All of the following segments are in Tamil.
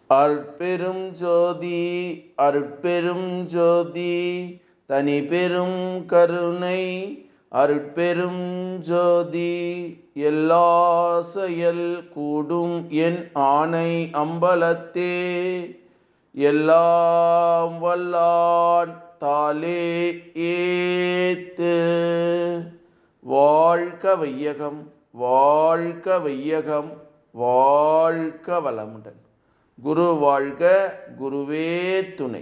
அருட்பெரும் ஜோதி அருட்பெரும் ஜோதி தனிப்பெரும் கருணை அருட்பெரும் ஜோதி. எல்லா செயல் கூடும் என் ஆணை அம்பலத்தே எல்லாம் வல்லான் தாளே ஏத்து. வாழ்க வையகம் வாழ்க வையகம் வாழ்க வளமுடன். குரு வாழ்க, குருவே துணை.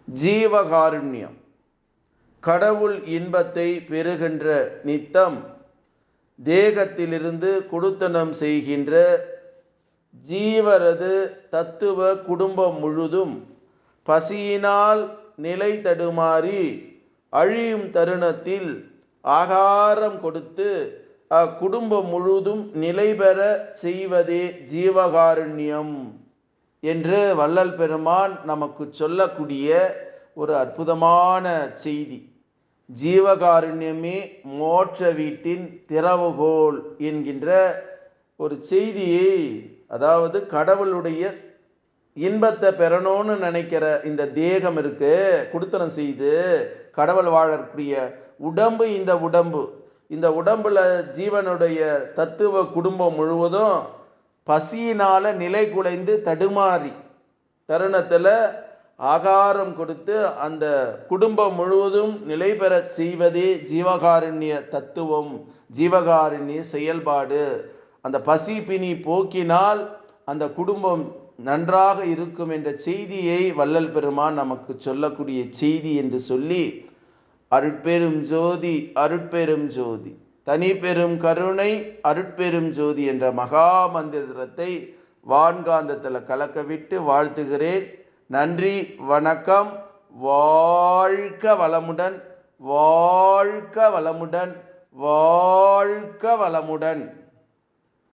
ஜீவகாருண்யம். கடவுள் இன்பத்தை பெறுகின்ற நித்தம் தேகத்திலிருந்து குடுத்தனம் செய்கின்ற ஜீவரது தத்துவ குடும்பம் முழுதும் பசியினால் நிலை தடுமாறி அழியும் தருணத்தில் ஆகாரம் கொடுத்து அக்குடும்பம் முழுதும் நிலை பெற செய்வதே ஜீவகாருண்யம் என்று வள்ளல் பெருமான் நமக்கு சொல்லக்கூடிய ஒரு அற்புதமான செய்தி. ஜீவகாருண்யமே மோட்ச வீட்டின் திறவுகோல் என்கின்ற ஒரு செய்தியை, அதாவது கடவுளுடைய இன்பத்தை பெறணும்னு நினைக்கிற இந்த தேகம் இருக்கு, குடுத்தனம் செய்து கடவுள் வாழக்கூடிய உடம்பு, இந்த உடம்புல ஜீவனுடைய தத்துவ குடும்பம் முழுவதும் பசியினால நிலை குலைந்து தடுமாறி தருணத்தில் ஆகாரம் கொடுத்து அந்த குடும்பம் முழுவதும் நிலை பெற செய்வதே ஜீவகாருண்ய தத்துவம், ஜீவகாருண்ய செயல்பாடு. அந்த பசி பிணி போக்கினால் அந்த குடும்பம் நன்றாக இருக்கும் என்ற செய்தியை வள்ளல் பெருமான் நமக்கு சொல்லக்கூடிய செய்தி என்று சொல்லி, அருட்பெரும் ஜோதி அருட்பெரும் ஜோதி தனிப்பெரும் கருணை அருட்பெரும் ஜோதி என்ற மகா மந்திரத்தை வான்காந்தத்தில் கலக்க விட்டு வாழ்த்துகிறேன். நன்றி, வணக்கம். வாழ்க வளமுடன், வாழ்க வளமுடன், வாழ்க வளமுடன்.